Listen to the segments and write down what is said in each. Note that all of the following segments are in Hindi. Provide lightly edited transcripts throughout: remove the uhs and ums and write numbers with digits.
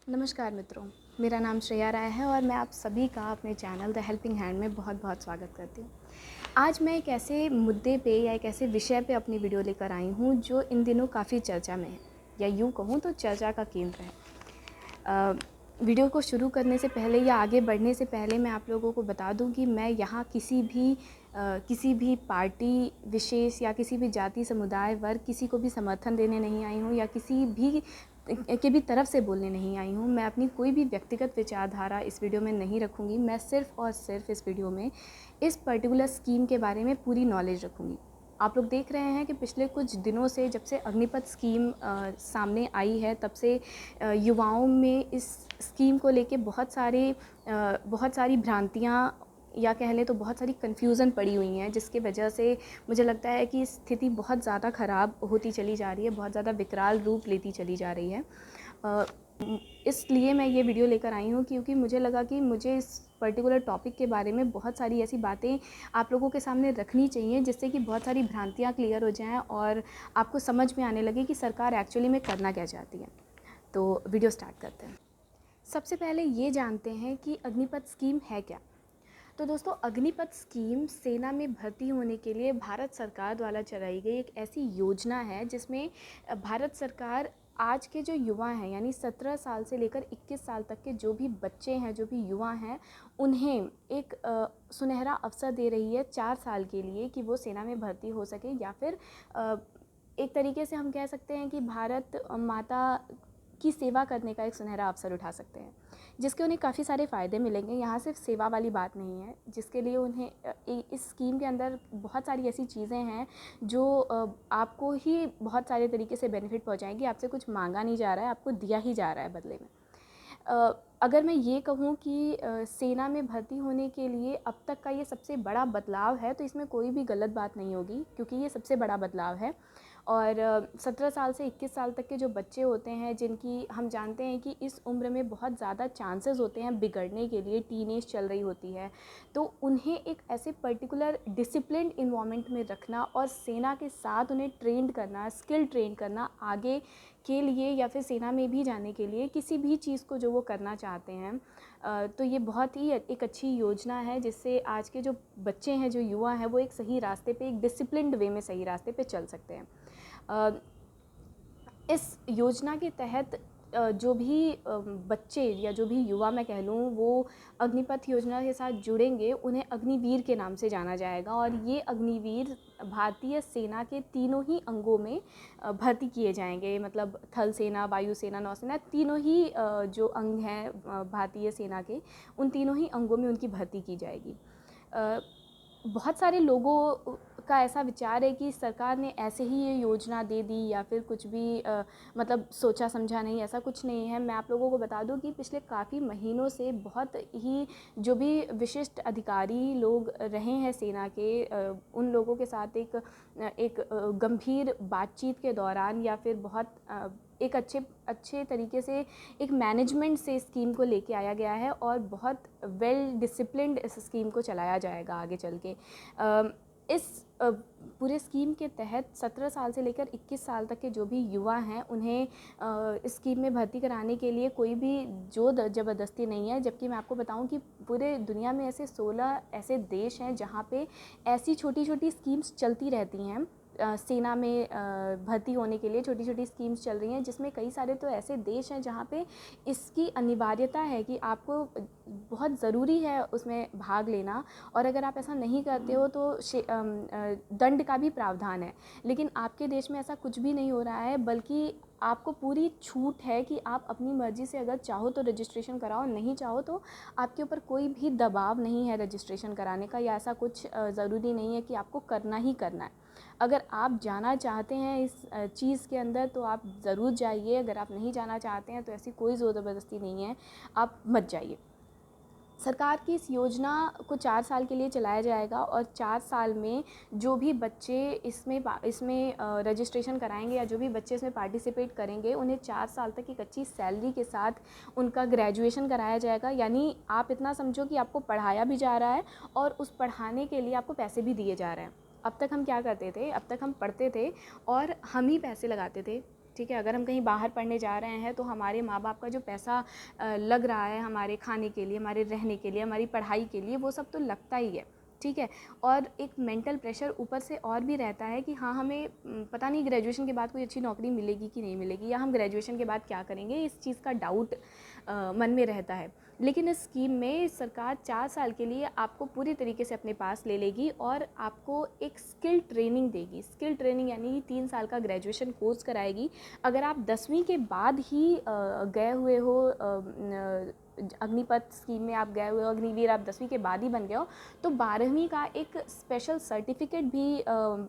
नमस्कार मित्रों, मेरा नाम श्रेया राय है और मैं आप सभी का अपने चैनल द हेल्पिंग हैंड में बहुत बहुत स्वागत करती हूँ। आज मैं एक ऐसे मुद्दे पे या एक ऐसे विषय पे अपनी वीडियो लेकर आई हूँ जो इन दिनों काफ़ी चर्चा में है, या यूँ कहूँ तो चर्चा का केंद्र है। वीडियो को शुरू करने से पहले या आगे बढ़ने से पहले मैं आप लोगों को बता दूं कि मैं यहाँ किसी भी पार्टी विशेष या किसी भी जाति समुदाय वर्ग किसी को भी समर्थन देने नहीं आई हूँ या किसी भी के भी तरफ से बोलने नहीं आई हूँ। मैं अपनी कोई भी व्यक्तिगत विचारधारा इस वीडियो में नहीं रखूँगी। मैं सिर्फ़ और सिर्फ इस वीडियो में इस पर्टिकुलर स्कीम के बारे में पूरी नॉलेज रखूँगी। आप लोग देख रहे हैं कि पिछले कुछ दिनों से जब से अग्निपथ स्कीम सामने आई है तब से युवाओं में इस स्कीम को लेके बहुत सारी भ्रांतियाँ या कह लें तो बहुत सारी कन्फ्यूज़न पड़ी हुई हैं, जिसकी वजह से मुझे लगता है कि स्थिति बहुत ज़्यादा ख़राब होती चली जा रही है, बहुत ज़्यादा विकराल रूप लेती चली जा रही है। इसलिए मैं ये वीडियो लेकर आई हूँ क्योंकि मुझे लगा कि मुझे इस पर्टिकुलर टॉपिक के बारे में बहुत सारी ऐसी बातें आप लोगों के सामने रखनी चाहिए जिससे कि बहुत सारी भ्रांतियाँ क्लियर हो जाएँ और आपको समझ में आने लगे कि सरकार एक्चुअली में करना क्या चाहती है। तो वीडियो स्टार्ट करते हैं। सबसे पहले ये जानते हैं कि अग्निपथ स्कीम है क्या। तो दोस्तों, अग्निपथ स्कीम सेना में भर्ती होने के लिए भारत सरकार द्वारा चलाई गई एक ऐसी योजना है जिसमें भारत सरकार आज के जो युवा हैं यानी 17 साल से लेकर 21 साल तक के जो भी बच्चे हैं, जो भी युवा हैं, उन्हें एक सुनहरा अवसर दे रही है 4 साल के लिए कि वो सेना में भर्ती हो सके, या फिर एक तरीके से हम कह सकते हैं कि भारत माता की सेवा करने का एक सुनहरा अवसर उठा सकते हैं, जिसके उन्हें काफ़ी सारे फ़ायदे मिलेंगे। यहाँ सिर्फ सेवा वाली बात नहीं है, जिसके लिए उन्हें इस स्कीम के अंदर बहुत सारी ऐसी चीज़ें हैं जो आपको ही बहुत सारे तरीके से बेनिफिट पहुँचाएंगी। आपसे कुछ मांगा नहीं जा रहा है, आपको दिया ही जा रहा है बदले में। अगर मैं ये कहूँ कि सेना में भर्ती होने के लिए अब तक का ये सबसे बड़ा बदलाव है तो इसमें कोई भी गलत बात नहीं होगी, क्योंकि ये सबसे बड़ा बदलाव है। और 17 साल से 21 साल तक के जो बच्चे होते हैं, जिनकी हम जानते हैं कि इस उम्र में बहुत ज़्यादा चांसेस होते हैं बिगड़ने के लिए, टीनेज चल रही होती है, तो उन्हें एक ऐसे पर्टिकुलर डिसिप्लिन्ड इन्वायरमेंट में रखना और सेना के साथ उन्हें ट्रेंड करना, स्किल ट्रेन करना आगे के लिए या फिर सेना में भी जाने के लिए, किसी भी चीज़ को जो वो करना चाहते हैं, तो ये बहुत ही एक अच्छी योजना है जिससे आज के जो बच्चे हैं, जो युवा हैं, वो एक सही रास्ते पे, एक डिसिप्लिन्ड वे में सही रास्ते पे चल सकते हैं। इस योजना के तहत जो भी बच्चे या जो भी युवा मैं कह लूँ वो अग्निपथ योजना के साथ जुड़ेंगे, उन्हें अग्निवीर के नाम से जाना जाएगा। और ये अग्निवीर भारतीय सेना के तीनों ही अंगों में भर्ती किए जाएंगे, मतलब थल सेना, वायु सेना, नौसेना, तीनों ही जो अंग हैं भारतीय सेना के, उन तीनों ही अंगों में उनकी भर्ती की जाएगी। बहुत सारे लोगों का ऐसा विचार है कि सरकार ने ऐसे ही ये योजना दे दी या फिर कुछ भी मतलब सोचा समझा नहीं, ऐसा कुछ नहीं है। मैं आप लोगों को बता दूं कि पिछले काफ़ी महीनों से बहुत ही जो भी विशिष्ट अधिकारी लोग रहे हैं सेना के, उन लोगों के साथ एक गंभीर बातचीत के दौरान या फिर बहुत एक अच्छे तरीके से एक मैनेजमेंट से स्कीम को लेके आया गया है और बहुत वेल डिसिप्लिन्ड इस स्कीम को चलाया जाएगा आगे चल के। इस पूरे स्कीम के तहत 17 साल से लेकर 21 साल तक के जो भी युवा हैं, उन्हें इस स्कीम में भर्ती कराने के लिए कोई भी ज़बरदस्ती नहीं है। जबकि मैं आपको बताऊं कि पूरे दुनिया में ऐसे 16 ऐसे देश हैं जहां पे ऐसी छोटी छोटी स्कीम्स चलती रहती हैं। सेना में भर्ती होने के लिए छोटी छोटी स्कीम्स चल रही हैं, जिसमें कई सारे तो ऐसे देश हैं जहाँ पे इसकी अनिवार्यता है कि आपको बहुत ज़रूरी है उसमें भाग लेना, और अगर आप ऐसा नहीं करते हो तो दंड का भी प्रावधान है। लेकिन आपके देश में ऐसा कुछ भी नहीं हो रहा है, बल्कि आपको पूरी छूट है कि आप अपनी मर्ज़ी से अगर चाहो तो रजिस्ट्रेशन कराओ, नहीं चाहो तो आपके ऊपर कोई भी दबाव नहीं है रजिस्ट्रेशन कराने का, या ऐसा कुछ ज़रूरी नहीं है कि आपको करना ही करना है। अगर आप जाना चाहते हैं इस चीज़ के अंदर तो आप ज़रूर जाइए, अगर आप नहीं जाना चाहते हैं तो ऐसी कोई ज़ोर ज़बरदस्ती नहीं है, आप मत जाइए। सरकार की इस योजना को 4 साल के लिए चलाया जाएगा और 4 साल में जो भी बच्चे इसमें रजिस्ट्रेशन कराएंगे या जो भी बच्चे इसमें पार्टिसिपेट करेंगे, उन्हें 4 साल तक एक अच्छी सैलरी के साथ उनका ग्रेजुएशन कराया जाएगा। यानी आप इतना समझो कि आपको पढ़ाया भी जा रहा है और उस पढ़ाने के लिए आपको पैसे भी दिए जा रहे हैं। अब तक हम क्या करते थे, अब तक हम पढ़ते थे और हम ही पैसे लगाते थे, ठीक है। अगर हम कहीं बाहर पढ़ने जा रहे हैं तो हमारे माँ बाप का जो पैसा लग रहा है हमारे खाने के लिए, हमारे रहने के लिए, हमारी पढ़ाई के लिए, वो सब तो लगता ही है, ठीक है। और एक मेंटल प्रेशर ऊपर से और भी रहता है कि हाँ, हमें पता नहीं ग्रेजुएशन के बाद कोई अच्छी नौकरी मिलेगी कि नहीं मिलेगी, या हम ग्रेजुएशन के बाद क्या करेंगे, इस चीज़ का डाउट मन में रहता है। लेकिन इस स्कीम में सरकार 4 साल के लिए आपको पूरी तरीके से अपने पास ले लेगी और आपको एक स्किल ट्रेनिंग देगी। स्किल ट्रेनिंग यानी 3 साल का ग्रेजुएशन कोर्स कराएगी। अगर आप 10वीं के बाद ही गए हुए हो, अग्निपथ स्कीम में आप गए हुए हो, अग्निवीर आप 10वीं के बाद ही बन गए हो, तो 12वीं का एक स्पेशल सर्टिफिकेट भी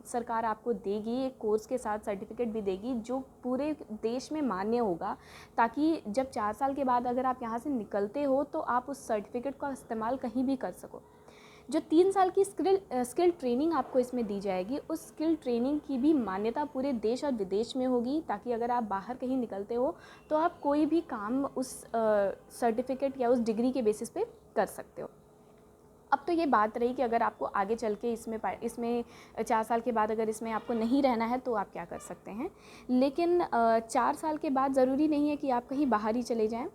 सरकार आपको देगी, एक कोर्स के साथ सर्टिफिकेट भी देगी जो पूरे देश में मान्य होगा, ताकि जब 4 साल के बाद अगर आप यहाँ से निकलते हो तो आप उस सर्टिफिकेट का इस्तेमाल कहीं भी कर सको। जो 3 साल की स्किल ट्रेनिंग आपको इसमें दी जाएगी, उस स्किल ट्रेनिंग की भी मान्यता पूरे देश और विदेश में होगी, ताकि अगर आप बाहर कहीं निकलते हो तो आप कोई भी काम उस सर्टिफिकेट या उस डिग्री के बेसिस पे कर सकते हो। अब तो ये बात रही कि अगर आपको आगे चल के इसमें 4 साल के बाद अगर इसमें आपको नहीं रहना है तो आप क्या कर सकते हैं। लेकिन 4 साल के बाद ज़रूरी नहीं है कि आप कहीं बाहर ही चले जाएँ।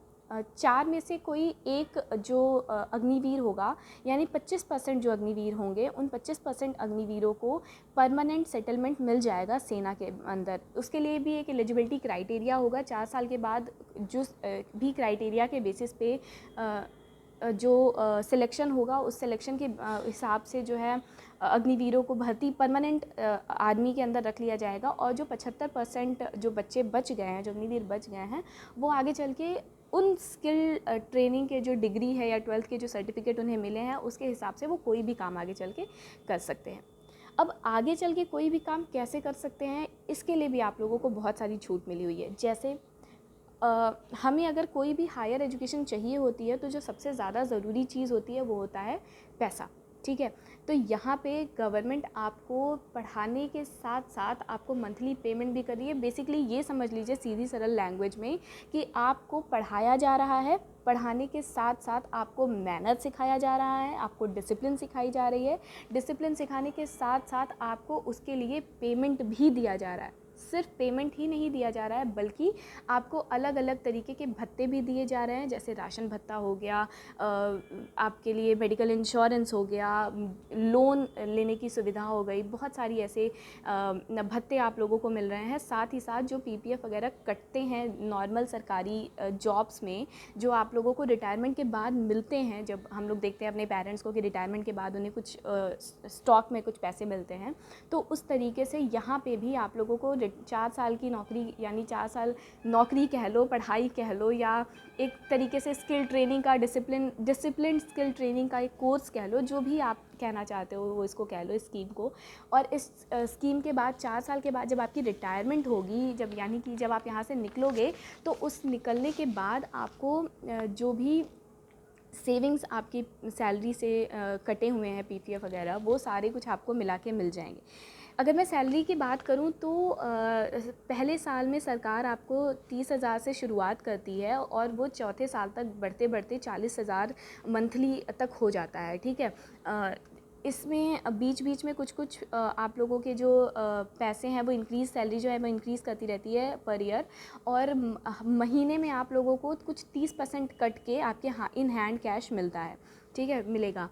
4 में से कोई एक जो अग्निवीर होगा, यानी 25% जो अग्निवीर होंगे, उन 25% अग्निवीरों को परमानेंट सेटलमेंट मिल जाएगा सेना के अंदर। उसके लिए भी एक एलिजिबिलिटी क्राइटेरिया होगा। 4 साल के बाद जो भी क्राइटेरिया के बेसिस पे जो सिलेक्शन होगा, उस सिलेक्शन के हिसाब से जो है अग्निवीरों को भर्ती परमानेंट आर्मी के अंदर रख लिया जाएगा। और जो 75% जो बच्चे बच गए हैं, जो अग्निवीर बच गए हैं, वो आगे चल के उन स्किल ट्रेनिंग के जो डिग्री है या 12th के जो सर्टिफिकेट उन्हें मिले हैं, उसके हिसाब से वो कोई भी काम आगे चल के कर सकते हैं। अब आगे चल के कोई भी काम कैसे कर सकते हैं, इसके लिए भी आप लोगों को बहुत सारी छूट मिली हुई है। जैसे हमें अगर कोई भी हायर एजुकेशन चाहिए होती है तो जो सबसे ज़्यादा ज़रूरी चीज़ होती है वो होता है पैसा, ठीक है। तो यहाँ पे गवर्नमेंट आपको पढ़ाने के साथ साथ आपको मंथली पेमेंट भी कर रही है। बेसिकली ये समझ लीजिए सीधी सरल लैंग्वेज में कि आपको पढ़ाया जा रहा है, पढ़ाने के साथ साथ आपको मेहनत सिखाया जा रहा है, आपको डिसिप्लिन सिखाई जा रही है। डिसिप्लिन सिखाने के साथ साथ आपको उसके लिए पेमेंट भी दिया जा रहा है। सिर्फ पेमेंट ही नहीं दिया जा रहा है, बल्कि आपको अलग अलग तरीके के भत्ते भी दिए जा रहे हैं। जैसे राशन भत्ता हो गया, आपके लिए मेडिकल इंश्योरेंस हो गया, लोन लेने की सुविधा हो गई, बहुत सारी ऐसे भत्ते आप लोगों को मिल रहे हैं। साथ ही साथ जो पीपीएफ वगैरह कटते हैं नॉर्मल सरकारी जॉब्स में, जो आप लोगों को रिटायरमेंट के बाद मिलते हैं, जब हम लोग देखते हैं अपने पेरेंट्स को कि रिटायरमेंट के बाद उन्हें कुछ स्टॉक में कुछ पैसे मिलते हैं, तो उस तरीके से यहाँ पे भी आप लोगों को 4 साल की नौकरी, यानी 4 साल नौकरी कह लो, पढ़ाई कह लो, या एक तरीके से स्किल ट्रेनिंग का डिसिप्लिन स्किल ट्रेनिंग का एक कोर्स कह लो, जो भी आप कहना चाहते हो वो इसको कह लो, इस स्कीम को। और इस स्कीम के बाद 4 साल के बाद जब आपकी रिटायरमेंट होगी, जब यानी कि जब आप यहाँ से निकलोगे, तो उस निकलने के बाद आपको जो भी सेविंग्स आपकी सैलरी से कटे हुए हैं, पीपीएफ वगैरह, वो सारे कुछ आपको मिला के मिल जाएंगे। अगर मैं सैलरी की बात करूं तो पहले साल में सरकार आपको 30,000 से शुरुआत करती है और वो चौथे साल तक बढ़ते बढ़ते 40,000 मंथली तक हो जाता है, ठीक है। इसमें बीच बीच में कुछ आप लोगों के जो पैसे हैं वो इंक्रीज़, सैलरी जो है वो इंक्रीज़ करती रहती है पर ईयर, और महीने में आप लोगों को कुछ 30% कट के आपके इन हैंड कैश मिलता है, ठीक है, मिलेगा।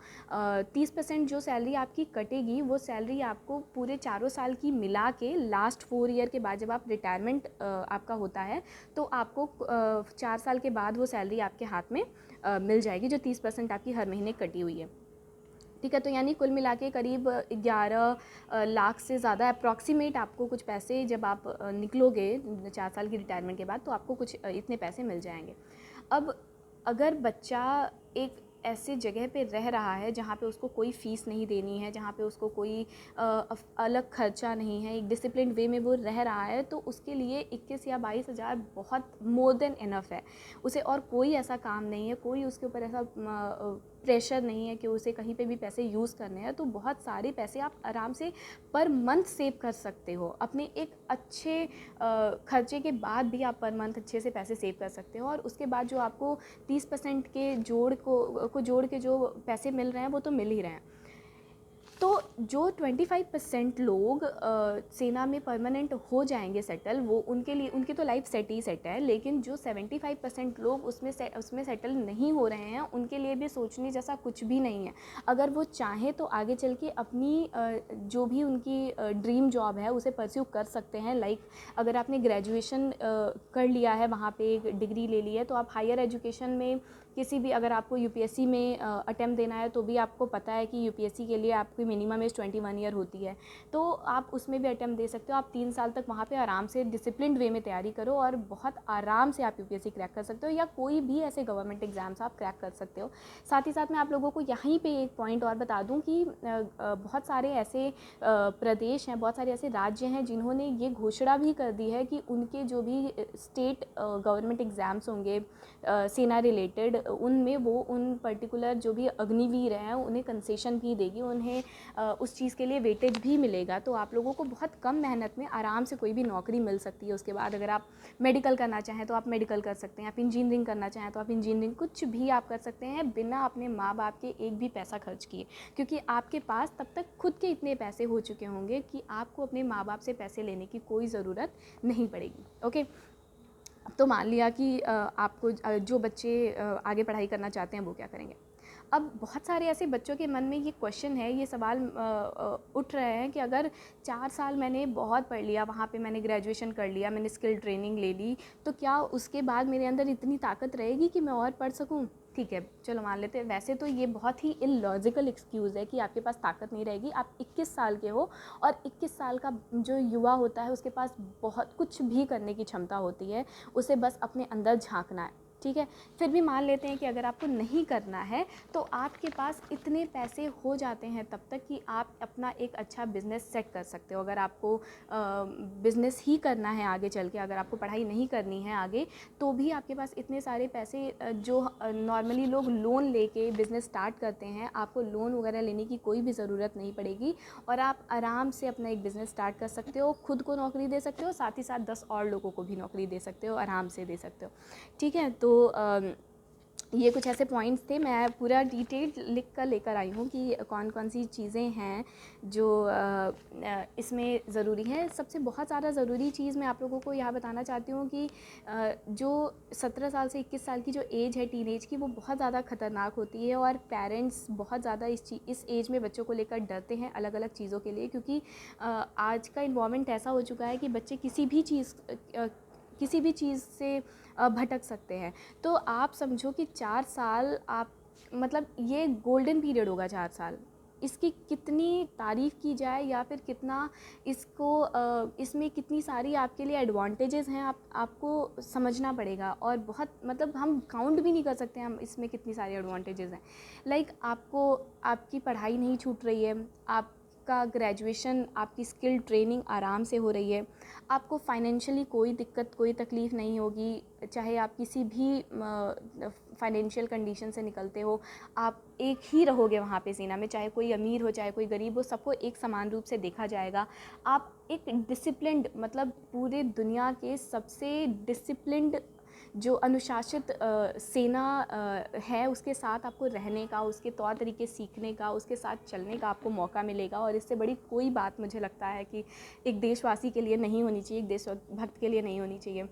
30% जो सैलरी आपकी कटेगी, वो सैलरी आपको पूरे 4 साल की मिला के लास्ट 4 ईयर के बाद जब आप रिटायरमेंट आपका होता है, तो आपको 4 साल के बाद वो सैलरी आपके हाथ में मिल जाएगी, जो 30% आपकी हर महीने कटी हुई है, ठीक है। तो यानी कुल मिला के करीब 11 लाख से ज़्यादा अप्रॉक्सीमेट आपको कुछ पैसे, जब आप निकलोगे 4 साल की रिटायरमेंट के बाद, तो आपको कुछ इतने पैसे मिल जाएंगे। अब अगर बच्चा एक ऐसे जगह पे रह रहा है जहाँ पे उसको कोई फ़ीस नहीं देनी है, जहाँ पे उसको कोई अलग खर्चा नहीं है, एक डिसिप्लिन वे में वो रह रहा है, तो उसके लिए 21 या 22,000 बहुत मोर देन इनफ है। उसे और कोई ऐसा काम नहीं है, कोई उसके ऊपर ऐसा प्रेशर नहीं है कि उसे कहीं पे भी पैसे यूज़ करने हैं। तो बहुत सारे पैसे आप आराम से पर मंथ सेव कर सकते हो। अपने एक अच्छे खर्चे के बाद भी आप पर मंथ अच्छे से पैसे सेव कर सकते हो, और उसके बाद जो आपको 30% के जोड़ के जो पैसे मिल रहे हैं वो तो मिल ही रहे हैं। तो जो 25% लोग सेना में परमानेंट हो जाएंगे सेटल, वो उनके लिए, उनकी तो लाइफ सेट ही सेट है, लेकिन जो 75% लोग उसमें सेटल नहीं हो रहे हैं, उनके लिए भी सोचने जैसा कुछ भी नहीं है। अगर वो चाहें तो आगे चल के अपनी जो भी उनकी ड्रीम जॉब है उसे परस्यू कर सकते हैं। लाइक अगर आपने ग्रेजुएशन कर लिया है, वहाँ पे एक डिग्री ले ली है, तो आप हायर एजुकेशन में किसी भी, अगर आपको यूपीएससी में अटेम्प्ट देना है, तो भी आपको पता है कि यूपीएससी के लिए आपकी मिनिमम एज 21 ईयर होती है, तो आप उसमें भी अटेम्प्ट दे सकते हो। आप 3 साल तक वहाँ पे आराम से डिसिप्लिन्ड वे में तैयारी करो और बहुत आराम से आप यूपीएससी क्रैक कर सकते हो, या कोई भी ऐसे गवर्नमेंट एग्जाम्स आप क्रैक कर सकते हो। साथ ही साथ मैं आप लोगों को यहीं पे एक पॉइंट और बता दूं कि बहुत सारे ऐसे प्रदेश हैं, बहुत सारे ऐसे राज्य हैं जिन्होंने ये घोषणा भी कर दी है कि उनके जो भी स्टेट गवर्नमेंट एग्ज़ाम्स होंगे सेना रिलेटेड, उनमें वो उन पर्टिकुलर जो भी अग्निवीर हैं उन्हें कंसेशन भी देगी, उन्हें उस चीज़ के लिए वेटेज भी मिलेगा। तो आप लोगों को बहुत कम मेहनत में आराम से कोई भी नौकरी मिल सकती है। उसके बाद अगर आप मेडिकल करना चाहें तो आप मेडिकल कर सकते हैं, आप इंजीनियरिंग करना चाहें तो आप इंजीनियरिंग, कुछ भी आप कर सकते हैं बिना अपने माँ बाप के एक भी पैसा खर्च किए, क्योंकि आपके पास तब तक खुद के इतने पैसे हो चुके होंगे कि आपको अपने माँ बाप से पैसे लेने की कोई ज़रूरत नहीं पड़ेगी। ओके, तो मान लिया कि आपको जो बच्चे आगे पढ़ाई करना चाहते हैं वो क्या करेंगे। अब बहुत सारे ऐसे बच्चों के मन में ये क्वेश्चन है, ये सवाल उठ रहे हैं कि अगर 4 साल मैंने बहुत पढ़ लिया, वहाँ पे मैंने ग्रेजुएशन कर लिया, मैंने स्किल ट्रेनिंग ले ली, तो क्या उसके बाद मेरे अंदर इतनी ताकत रहेगी कि मैं और पढ़ सकूँ। ठीक है, चलो मान लेते हैं। वैसे तो ये बहुत ही इलॉजिकल एक्सक्यूज़ है कि आपके पास ताकत नहीं रहेगी। आप 21 साल के हो और 21 साल का जो युवा होता है उसके पास बहुत कुछ भी करने की क्षमता होती है, उसे बस अपने अंदर झांकना है। ठीक है, फिर भी मान लेते हैं कि अगर आपको नहीं करना है तो आपके पास इतने पैसे हो जाते हैं तब तक कि आप अपना एक अच्छा बिज़नेस सेट कर सकते हो। अगर आपको बिज़नेस ही करना है आगे चल के, अगर आपको पढ़ाई नहीं करनी है आगे, तो भी आपके पास इतने सारे पैसे जो नॉर्मली लोग लोन लेके बिज़नेस स्टार्ट करते हैं, आपको लोन वगैरह लेने की कोई भी ज़रूरत नहीं पड़ेगी और आप आराम से अपना एक बिज़नेस स्टार्ट कर सकते हो, खुद को नौकरी दे सकते हो, साथ ही साथ 10 और लोगों को भी नौकरी दे सकते हो, आराम से दे सकते हो। ठीक है, तो ये कुछ ऐसे पॉइंट्स थे, मैं पूरा डिटेल लिख कर लेकर आई हूँ कि कौन कौन सी चीज़ें हैं जो इसमें ज़रूरी है। सबसे बहुत ज़्यादा ज़रूरी चीज़ मैं आप लोगों को यह बताना चाहती हूँ कि जो 17 साल से 21 साल की जो एज है टीनेज की, वो बहुत ज़्यादा ख़तरनाक होती है और पेरेंट्स बहुत ज़्यादा इस एज में बच्चों को लेकर डरते हैं अलग अलग चीज़ों के लिए, क्योंकि आज का इन्वायरमेंट ऐसा हो चुका है कि बच्चे किसी भी चीज़ से भटक सकते हैं। तो आप समझो कि 4 साल आप, मतलब ये गोल्डन पीरियड होगा 4 साल, इसकी कितनी तारीफ़ की जाए या फिर कितना इसको इसमें कितनी सारी आपके लिए एडवांटेजेस हैं, आपको समझना पड़ेगा। और बहुत, मतलब हम काउंट भी नहीं कर सकते हम इसमें कितनी सारी एडवांटेजेस हैं। लाइक आपको आपकी पढ़ाई नहीं छूट रही है, आपका ग्रेजुएशन, आपकी स्किल ट्रेनिंग आराम से हो रही है, आपको फाइनेंशियली कोई दिक्कत, कोई तकलीफ़ नहीं होगी, चाहे आप किसी भी फाइनेंशियल कंडीशन से निकलते हो, आप एक ही रहोगे वहाँ पे सेना में, चाहे कोई अमीर हो चाहे कोई गरीब हो, सबको एक समान रूप से देखा जाएगा। आप एक डिसिप्लिन्ड, मतलब पूरे दुनिया के सबसे डिसिप्लिन्ड जो अनुशासित सेना है, उसके साथ आपको रहने का, उसके तौर तरीके सीखने का, उसके साथ चलने का आपको मौका मिलेगा। और इससे बड़ी कोई बात मुझे लगता है कि एक देशवासी के लिए नहीं होनी चाहिए, एक देशभक्त के लिए नहीं होनी चाहिए।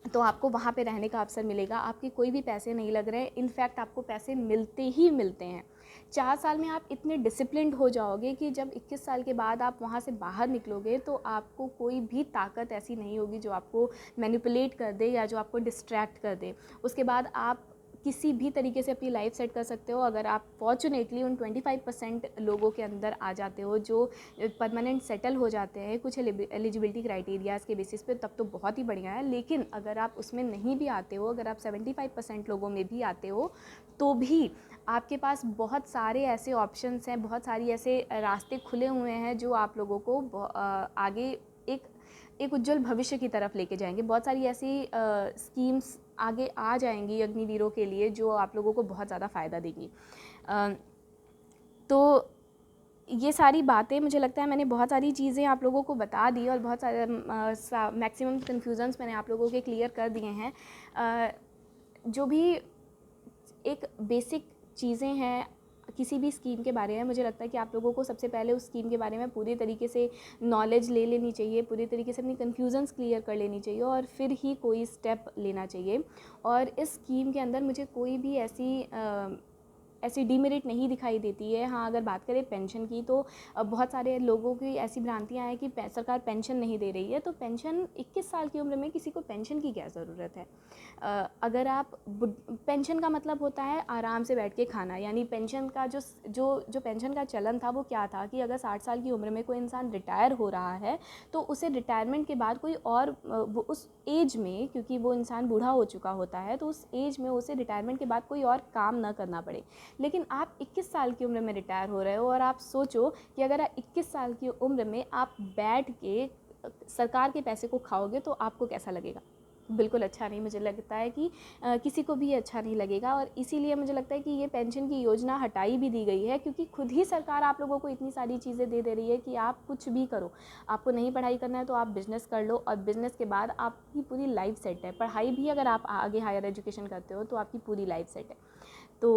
तो आपको वहाँ पे रहने का अवसर मिलेगा, आपके कोई भी पैसे नहीं लग रहे, इनफैक्ट आपको पैसे मिलते ही मिलते हैं। 4 साल में आप इतने डिसिप्लिन्ड हो जाओगे कि जब 21 साल के बाद आप वहाँ से बाहर निकलोगे तो आपको कोई भी ताकत ऐसी नहीं होगी जो आपको मैनिपुलेट कर दे या जो आपको डिस्ट्रैक्ट कर दे। उसके बाद आप किसी भी तरीके से अपनी लाइफ सेट कर सकते हो। अगर आप फॉर्चुनेटली उन 25% लोगों के अंदर आ जाते हो जो परमानेंट सेटल हो जाते हैं कुछ एलिजिबिलिटी क्राइटेरियाज़ के बेसिस पे, तब तो बहुत ही बढ़िया है। लेकिन अगर आप उसमें नहीं भी आते हो, अगर आप 75% लोगों में भी आते हो, तो भी आपके पास बहुत सारे ऐसे ऑप्शंस हैं, बहुत सारी ऐसे रास्ते खुले हुए हैं जो आप लोगों को आगे एक उज्जवल भविष्य की तरफ लेके जाएंगे। बहुत सारी ऐसी स्कीम्स आगे आ जाएंगी अग्निवीरों के लिए जो आप लोगों को बहुत ज़्यादा फ़ायदा देंगी। तो ये सारी बातें, मुझे लगता है मैंने बहुत सारी चीज़ें आप लोगों को बता दी और बहुत सारे मैक्सिमम कन्फ्यूज़न्स मैंने आप लोगों के क्लियर कर दिए हैं। जो भी एक बेसिक चीज़ें हैं किसी भी स्कीम के बारे में मुझे लगता है कि आप लोगों को सबसे पहले उस स्कीम के बारे में पूरी तरीके से नॉलेज ले लेनी चाहिए, पूरी तरीके से अपनी कन्फ्यूजन्स क्लियर कर लेनी चाहिए और फिर ही कोई स्टेप लेना चाहिए। और इस स्कीम के अंदर मुझे कोई भी ऐसी डिमेरिट नहीं दिखाई देती है। हाँ, अगर बात करें पेंशन की तो बहुत सारे लोगों की ऐसी भ्रांतियाँ हैं कि सरकार पेंशन नहीं दे रही है। तो पेंशन 21 साल की उम्र में किसी को पेंशन की क्या ज़रूरत है? अगर आप पेंशन का मतलब होता है आराम से बैठ के खाना, यानी पेंशन का जो पेंशन का चलन था वो क्या था कि अगर 60 साल की उम्र में कोई इंसान रिटायर हो रहा है तो उसे रिटायरमेंट के बाद कोई और वो उस एज में, क्योंकि वो इंसान बूढ़ा हो चुका होता है, तो उस एज में उसे रिटायरमेंट के बाद कोई और काम ना करना पड़े। लेकिन आप 21 साल की उम्र में रिटायर हो रहे हो और आप सोचो कि अगर आप 21 साल की उम्र में आप बैठ के सरकार के पैसे को खाओगे तो आपको कैसा लगेगा? बिल्कुल अच्छा नहीं, मुझे लगता है कि किसी को भी अच्छा नहीं लगेगा। और इसीलिए मुझे लगता है कि ये पेंशन की योजना हटाई भी दी गई है, क्योंकि खुद ही सरकार आप लोगों को इतनी सारी चीज़ें दे रही है कि आप कुछ भी करो। आपको नहीं पढ़ाई करना है तो आप बिज़नेस कर लो, और बिज़नेस के बाद आपकी पूरी लाइफ सेट है। पढ़ाई भी अगर आप आगे हायर एजुकेशन करते हो तो आपकी पूरी लाइफ सेट है। तो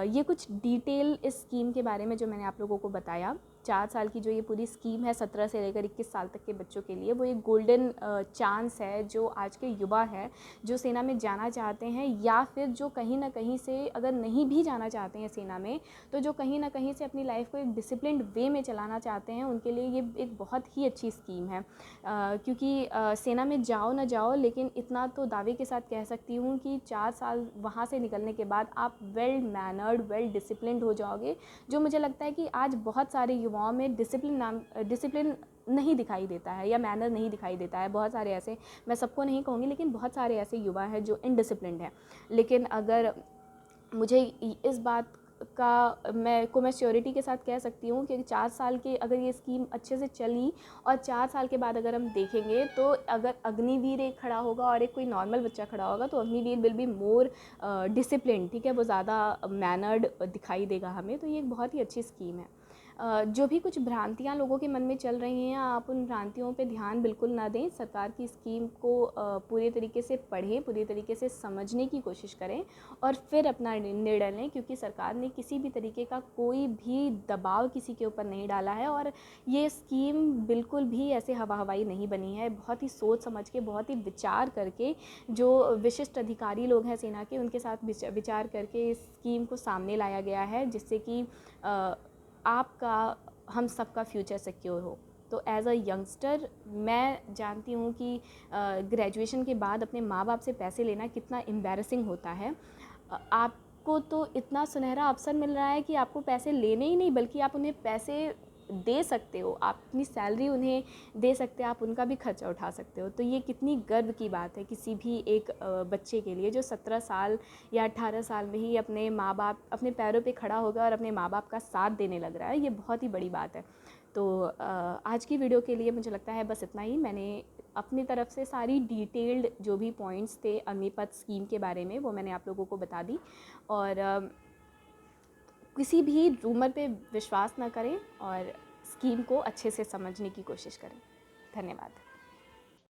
ये कुछ डिटेल इस स्कीम के बारे में जो मैंने आप लोगों को बताया। 4 साल की जो ये पूरी स्कीम है 17 से लेकर 21 साल तक के बच्चों के लिए, वो एक गोल्डन चांस है जो आज के युवा हैं जो सेना में जाना चाहते हैं, या फिर जो कहीं ना कहीं से अगर नहीं भी जाना चाहते हैं सेना में, तो जो कहीं ना कहीं से अपनी लाइफ को एक डिसिप्लिन्ड वे में चलाना चाहते हैं, उनके लिए ये एक बहुत ही अच्छी स्कीम है। क्योंकि सेना में जाओ ना जाओ, लेकिन इतना तो दावे के साथ कह सकती हूँ कि 4 साल वहाँ से निकलने के बाद आप वेल मैनर्ड, वेल डिसिप्लिन्ड हो जाओगे, जो मुझे लगता है कि आज बहुत सारे युवाओं में डिसिप्लिन नहीं दिखाई देता है, या मैनर नहीं दिखाई देता है। बहुत सारे ऐसे, मैं सबको नहीं कहूँगी, लेकिन बहुत सारे ऐसे युवा हैं जो इनडिसिप्लिन्ड हैं। लेकिन अगर मुझे इस बात का मैं श्योरिटी के साथ कह सकती हूँ कि 4 साल के अगर ये स्कीम अच्छे से चली, और 4 साल के बाद अगर हम देखेंगे तो अगर अग्निवीर एक खड़ा होगा और एक कोई नॉर्मल बच्चा खड़ा होगा, तो Agniveer will be more discipline, ठीक है, वो ज़्यादा मैनर्ड दिखाई देगा हमें। तो ये एक बहुत ही अच्छी स्कीम है। जो भी कुछ भ्रांतियाँ लोगों के मन में चल रही हैं, आप उन भ्रांतियों पे ध्यान बिल्कुल ना दें। सरकार की स्कीम को पूरी तरीके से पढ़ें, पूरी तरीके से समझने की कोशिश करें और फिर अपना निर्णय लें, क्योंकि सरकार ने किसी भी तरीके का कोई भी दबाव किसी के ऊपर नहीं डाला है। और ये स्कीम बिल्कुल भी ऐसे हवा हवाई नहीं बनी है। बहुत ही सोच समझ के, बहुत ही विचार करके, जो विशिष्ट अधिकारी लोग हैं सेना के, उनके साथ विचार करके इस स्कीम को सामने लाया गया है, जिससे कि आपका, हम सबका फ्यूचर सिक्योर हो। तो एज़ अ यंगस्टर मैं जानती हूँ कि ग्रेजुएशन के बाद अपने माँ बाप से पैसे लेना कितना एम्बैरेसिंग होता है। आपको तो इतना सुनहरा अवसर मिल रहा है कि आपको पैसे लेने ही नहीं, बल्कि आप उन्हें पैसे दे सकते हो, आप अपनी सैलरी उन्हें दे सकते हो, आप उनका भी खर्चा उठा सकते हो। तो ये कितनी गर्व की बात है किसी भी एक बच्चे के लिए, जो 17 साल या 18 साल में ही अपने माँ बाप, अपने पैरों पे खड़ा होगा और अपने माँ बाप का साथ देने लग रहा है। ये बहुत ही बड़ी बात है। तो आज की वीडियो के लिए मुझे लगता है बस इतना ही। मैंने अपनी तरफ से सारी डिटेल्ड जो भी पॉइंट्स थे अग्निपथ स्कीम के बारे में, वो मैंने आप लोगों को बता दी। और किसी भी रूमर पे विश्वास ना करें और स्कीम को अच्छे से समझने की कोशिश करें। धन्यवाद।